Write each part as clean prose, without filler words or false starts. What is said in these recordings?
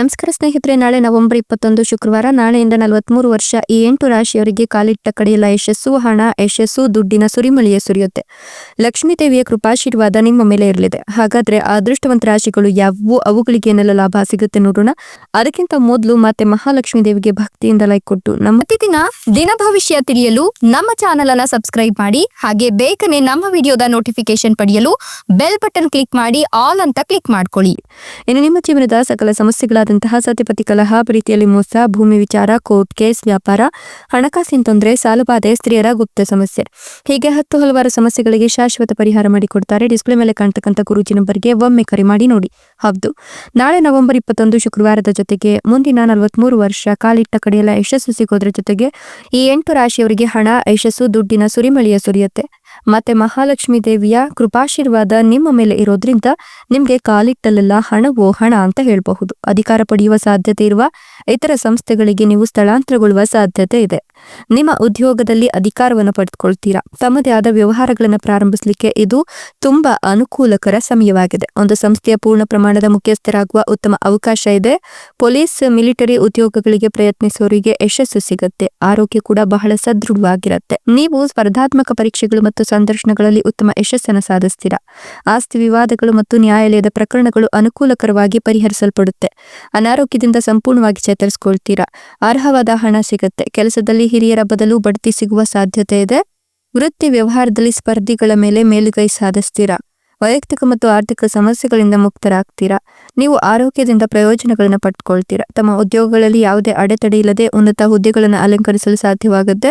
ನಮಸ್ಕಾರ ಸ್ನೇಹಿತರೆ, ನಾಳೆ ನವೆಂಬರ್ 21 ಶುಕ್ರವಾರ. ನಾಳೆಯಿಂದ 43 ವರ್ಷ ಈ 8 ರಾಶಿಯವರಿಗೆ ಕಾಲಿಟ್ಟ ಕಡೆಯಲ್ಲ ಯಶಸ್ಸು, ಹಣ, ಯಶಸ್ಸು, ದುಡ್ಡಿನ ಸುರಿಮಳೆಯೇ ಸುರಿಯುತ್ತೆ. ಲಕ್ಷ್ಮೀ ದೇವಿಯ ಕೃಪಾಶೀರ್ವಾದ ನಿಮ್ಮ ಮೇಲೆ ಇರಲಿದೆ. ಹಾಗಾದ್ರೆ ಆ ಅದೃಷ್ಟವಂತ ರಾಶಿಗಳು ಯಾವುವು, ಅವುಗಳಿಗೆ ಏನೆಲ್ಲ ಲಾಭ ಸಿಗುತ್ತೆ ನೋಡೋಣ. ಅದಕ್ಕಿಂತ ಮೊದಲು ಮತ್ತೆ ಮಹಾಲಕ್ಷ್ಮೀ ದೇವಿಗೆ ಭಕ್ತಿಯಿಂದ ಲೈಕ್ ಕೊಟ್ಟು ನಮ್ಮ ಪ್ರತಿದಿನ ದಿನ ಭವಿಷ್ಯ ತಿಳಿಯಲು ನಮ್ಮ ಚಾನೆಲ್ ಅನ್ನ ಸಬ್ಸ್ಕ್ರೈಬ್ ಮಾಡಿ. ಹಾಗೆ ಬೇಗನೆ ನಮ್ಮ ವಿಡಿಯೋದ ನೋಟಿಫಿಕೇಶನ್ ಪಡೆಯಲು ಬೆಲ್ ಬಟನ್ ಕ್ಲಿಕ್ ಮಾಡಿ ಆಲ್ ಅಂತ ಕ್ಲಿಕ್ ಮಾಡ್ಕೊಳ್ಳಿ. ಇನ್ನು ನಿಮ್ಮ ಜೀವನದ ಸಕಲ ಸಮಸ್ಯೆಗಳಾದಂತಹ ಸತಿಪತಿ ಕಲಹ, ಪ್ರೀತಿಯಲ್ಲಿ ಮೋಸ, ಭೂಮಿ ವಿಚಾರ, ಕೋರ್ಟ್ ಕೇಸ್, ವ್ಯಾಪಾರ, ಹಣಕಾಸಿನ ತೊಂದರೆ, ಸಾಲಬಾಧೆ, ಸ್ತ್ರೀಯರ ಗುಪ್ತ ಸಮಸ್ಯೆ, ಹೀಗೆ ಹಲವಾರು ಸಮಸ್ಯೆಗಳಿಗೆ ಶಾಶ್ವತ ಪರಿಹಾರ ಮಾಡಿಕೊಡ್ತಾರೆ. ಡಿಸ್ಪ್ಲೇ ಮೇಲೆ ಕಾಣ್ತಕ್ಕಂಥ ಗುರೂಜಿ ನಂಬರ್ಗೆ ಒಮ್ಮೆ ಕರೆ ಮಾಡಿ ನೋಡಿ. ಹೌದು, ನಾಳೆ ನವೆಂಬರ್ 21 ಶುಕ್ರವಾರದ ಜೊತೆಗೆ ಮುಂದಿನ 43 ವರ್ಷ ಕಾಲಿಟ್ಟ ಕಡೆಯಲ್ಲ ಯಶಸ್ಸು ಸಿಗೋದ್ರ ಜೊತೆಗೆ ಈ 8 ರಾಶಿಯವರಿಗೆ ಹಣ, ಯಶಸ್ಸು, ದುಡ್ಡಿನ ಸುರಿಮಳೆಯ ಸುರಿಯುತ್ತೆ. ಮತ್ತೆ ಮಹಾಲಕ್ಷ್ಮೀ ದೇವಿಯ ಕೃಪಾಶೀರ್ವಾದ ನಿಮ್ಮ ಮೇಲೆ ಇರೋದ್ರಿಂದ ನಿಮ್ಗೆ ಕಾಲಿಟ್ಟಲ್ಲೆಲ್ಲ ಹಣವೋ ಹಣ ಅಂತ ಹೇಳಬಹುದು. ಅಧಿಕಾರ ಪಡೆಯುವ ಸಾಧ್ಯತೆ ಇರುವ ಇತರ ಸಂಸ್ಥೆಗಳಿಗೆ ನೀವು ಸ್ಥಳಾಂತರಗೊಳ್ಳುವ ಸಾಧ್ಯತೆ ಇದೆ. ನಿಮ್ಮ ಉದ್ಯೋಗದಲ್ಲಿ ಅಧಿಕಾರವನ್ನು ಪಡೆದುಕೊಳ್ತೀರಾ. ತಮ್ಮದೇ ಆದ ವ್ಯವಹಾರಗಳನ್ನು ಪ್ರಾರಂಭಿಸಲಿಕ್ಕೆ ಇದು ತುಂಬಾ ಅನುಕೂಲಕರ ಸಮಯವಾಗಿದೆ. ಒಂದು ಸಂಸ್ಥೆಯ ಪೂರ್ಣ ಪ್ರಮಾಣದ ಮುಖ್ಯಸ್ಥರಾಗುವ ಉತ್ತಮ ಅವಕಾಶ ಇದೆ. ಪೊಲೀಸ್, ಮಿಲಿಟರಿ ಉದ್ಯೋಗಗಳಿಗೆ ಪ್ರಯತ್ನಿಸುವವರಿಗೆ ಯಶಸ್ಸು ಸಿಗುತ್ತೆ. ಆರೋಗ್ಯ ಕೂಡ ಬಹಳ ಸದೃಢವಾಗಿರುತ್ತೆ. ನೀವು ಸ್ಪರ್ಧಾತ್ಮಕ ಪರೀಕ್ಷೆಗಳು ಮತ್ತು ಸಂದರ್ಶನಗಳಲ್ಲಿ ಉತ್ತಮ ಯಶಸ್ಸನ್ನು ಸಾಧಿಸ್ತೀರಾ. ಆಸ್ತಿ ವಿವಾದಗಳು ಮತ್ತು ನ್ಯಾಯಾಲಯದ ಪ್ರಕರಣಗಳು ಅನುಕೂಲಕರವಾಗಿ ಪರಿಹರಿಸಲ್ಪಡುತ್ತೆ. ಅನಾರೋಗ್ಯದಿಂದ ಸಂಪೂರ್ಣವಾಗಿ ಚೇತರಿಸಿಕೊಳ್ತೀರಾ. ಅರ್ಹವಾದ ಹಣ ಸಿಗುತ್ತೆ. ಕೆಲಸದಲ್ಲಿ ಹಿರಿಯರ ಬದಲು ಬಡ್ತಿ ಸಿಗುವ ಸಾಧ್ಯತೆ ಇದೆ. ವೃತ್ತಿ ವ್ಯವಹಾರದಲ್ಲಿ ಸ್ಪರ್ಧಿಗಳ ಮೇಲೆ ಮೇಲುಗೈ ಸಾಧಿಸ್ತೀರಾ. ವೈಯಕ್ತಿಕ ಮತ್ತು ಆರ್ಥಿಕ ಸಮಸ್ಯೆಗಳಿಂದ ಮುಕ್ತರಾಗ್ತೀರಾ. ನೀವು ಆರೋಗ್ಯದಿಂದ ಪ್ರಯೋಜನಗಳನ್ನು ಪಡ್ಕೊಳ್ತೀರಾ. ತಮ್ಮ ಉದ್ಯೋಗಗಳಲ್ಲಿ ಯಾವುದೇ ಅಡೆತಡೆ ಇಲ್ಲದೆ ಉನ್ನತ ಹುದ್ದೆಗಳನ್ನು ಅಲಂಕರಿಸಲು ಸಾಧ್ಯವಾಗುತ್ತೆ.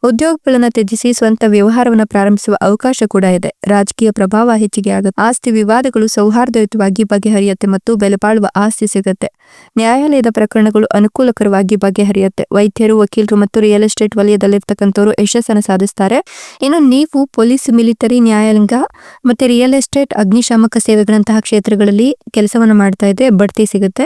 ಉದ್ಯೋಗಗಳನ್ನು ತ್ಯಜಿಸಿ ಸ್ವಂತ ವ್ಯವಹಾರವನ್ನು ಪ್ರಾರಂಭಿಸುವ ಅವಕಾಶ ಕೂಡ ಇದೆ. ರಾಜಕೀಯ ಪ್ರಭಾವ ಹೆಚ್ಚಿಗೆ ಆಗುತ್ತೆ. ಆಸ್ತಿ ವಿವಾದಗಳು ಸೌಹಾರ್ದಯುತವಾಗಿ ಬಗೆಹರಿಯುತ್ತೆ ಮತ್ತು ಬೆಲೆಬಾಳುವ ಆಸ್ತಿ ಸಿಗುತ್ತೆ. ನ್ಯಾಯಾಲಯದ ಪ್ರಕರಣಗಳು ಅನುಕೂಲಕರವಾಗಿ ಬಗೆಹರಿಯುತ್ತೆ. ವೈದ್ಯರು, ವಕೀಲರು ಮತ್ತು ರಿಯಲ್ ಎಸ್ಟೇಟ್ ವಲಯದಲ್ಲಿರ್ತಕ್ಕಂಥವರು ಯಶಸ್ಸನ್ನು ಸಾಧಿಸ್ತಾರೆ. ಇನ್ನು ನೀವು ಪೊಲೀಸ್, ಮಿಲಿಟರಿ, ನ್ಯಾಯಾಂಗ ಮತ್ತೆ ರಿಯಲ್ ಎಸ್ಟೇಟ್, ಅಗ್ನಿಶಾಮಕ ಸೇವೆಗಳಂತಹ ಕ್ಷೇತ್ರಗಳಲ್ಲಿ ಕೆಲಸವನ್ನು ಮಾಡ್ತಾ ಇದ್ರೆ ಬಡ್ತಿ ಸಿಗುತ್ತೆ.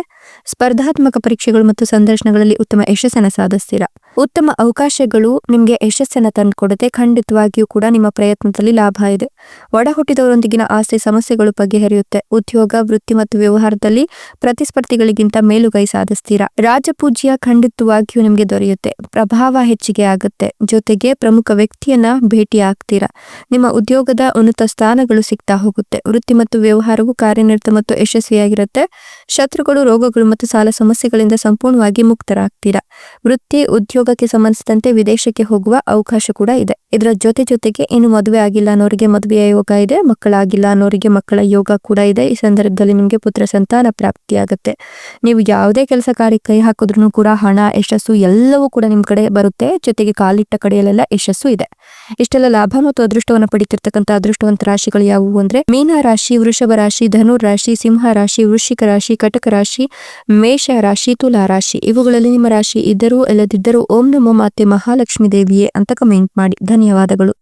ಸ್ಪರ್ಧಾತ್ಮಕ ಪರೀಕ್ಷೆಗಳು ಮತ್ತು ಸಂದರ್ಶನಗಳಲ್ಲಿ ಉತ್ತಮ ಯಶಸ್ಸನ್ನು ಸಾಧಿಸ್ತೀರಾ. ಉತ್ತಮ ಅವಕಾಶಗಳು ನಿಮಗೆ ಯಶಸ್ಸನ್ನು ತಂದುಕೊಡುತ್ತೆ. ಖಂಡಿತವಾಗಿಯೂ ಕೂಡ ನಿಮ್ಮ ಪ್ರಯತ್ನದಲ್ಲಿ ಲಾಭ ಇದೆ. ಒಡ ಹುಟ್ಟಿದವರೊಂದಿಗಿನ ಆಸ್ತಿ ಸಮಸ್ಯೆಗಳು ಬಗೆಹರಿಯುತ್ತೆ. ಉದ್ಯೋಗ, ವೃತ್ತಿ ಮತ್ತು ವ್ಯವಹಾರದಲ್ಲಿ ಪ್ರತಿಸ್ಪರ್ಧಿಗಳಿಗಿಂತ ಮೇಲುಗೈ ಸಾಧಿಸ್ತೀರಾ. ರಾಜಪೂಜ್ಯ ಖಂಡಿತವಾಗಿಯೂ ನಿಮಗೆ ದೊರೆಯುತ್ತೆ. ಪ್ರಭಾವ ಹೆಚ್ಚಿಗೆ ಆಗುತ್ತೆ. ಜೊತೆಗೆ ಪ್ರಮುಖ ವ್ಯಕ್ತಿಯನ್ನ ಭೇಟಿ ಆಗ್ತೀರಾ. ನಿಮ್ಮ ಉದ್ಯೋಗದ ಉನ್ನತ ಸ್ಥಾನಗಳು ಸಿಗ್ತಾ ಹೋಗುತ್ತೆ. ವೃತ್ತಿ ಮತ್ತು ವ್ಯವಹಾರವು ಕಾರ್ಯನಿರತ ಮತ್ತು ಯಶಸ್ವಿಯಾಗಿರುತ್ತೆ. ಶತ್ರುಗಳು, ರೋಗಗಳು ಮತ್ತು ಸಾಲ ಸಮಸ್ಯೆಗಳಿಂದ ಸಂಪೂರ್ಣವಾಗಿ ಮುಕ್ತರಾಗ್ತೀರಾ. ವೃತ್ತಿ, ಉದ್ಯೋಗಕ್ಕೆ ಸಂಬಂಧಿಸಿದಂತೆ ವಿದೇಶಕ್ಕೆ ಹೋಗುವ ಅವಕಾಶ ಕೂಡ ಇದೆ. ಇದರ ಜೊತೆಗೆ ಇನ್ನು ಮದುವೆ ಆಗಿಲ್ಲ ಅನ್ನೋರಿಗೆ ಮದುವೆಯ ಯೋಗ ಇದೆ. ಮಕ್ಕಳಾಗಿಲ್ಲ ಅನ್ನೋರಿಗೆ ಮಕ್ಕಳ ಯೋಗ ಕೂಡ ಇದೆ. ಈ ಸಂದರ್ಭದಲ್ಲಿ ನಿಮಗೆ ಪುತ್ರ ಸಂತಾನ ಪ್ರಾಪ್ತಿಯಾಗುತ್ತೆ. ನೀವು ಯಾವುದೇ ಕೆಲಸ ಕಾರ್ಯಕ್ಕೆ ಕೈ ಹಾಕಿದ್ರೂ ಕೂಡ ಹಣ, ಯಶಸ್ಸು ಎಲ್ಲವೂ ಕೂಡ ನಿಮ್ ಕಡೆ ಬರುತ್ತೆ. ಜೊತೆಗೆ ಕಾಲಿಟ್ಟ ಕಡೆಯಲ್ಲೆಲ್ಲ ಯಶಸ್ಸು ಇದೆ. ಇಷ್ಟೆಲ್ಲ ಲಾಭ ಮತ್ತು ಅದೃಷ್ಟವನ್ನು ಪಡಿತಿರ್ತಕ್ಕಂಥ ಅದೃಷ್ಟವಂತ ರಾಶಿಗಳು ಯಾವುವು ಅಂದ್ರೆ ಮೀನ ರಾಶಿ, ವೃಷಭ ರಾಶಿ, ಧನುರ್ ರಾಶಿ, ಸಿಂಹ ರಾಶಿ, ವೃಶ್ಚಿಕ ರಾಶಿ, ಕಟಕ ರಾಶಿ, ಮೇಷ ರಾಶಿ, ತುಲಾ ರಾಶಿ. ಇವುಗಳಲ್ಲಿ ನಿಮ್ಮ ರಾಶಿ ಇದ್ದರೂ ಇಲ್ಲದಿದ್ದರೂ ಓಂ ನಮೋ ಮಾತೆ ಮಹಾಲಕ್ಷ್ಮೀ ದೇವಿಯೇ ಅಂತ ಕಮೆಂಟ್ ಮಾಡಿ. ಧನ್ಯವಾದಗಳು.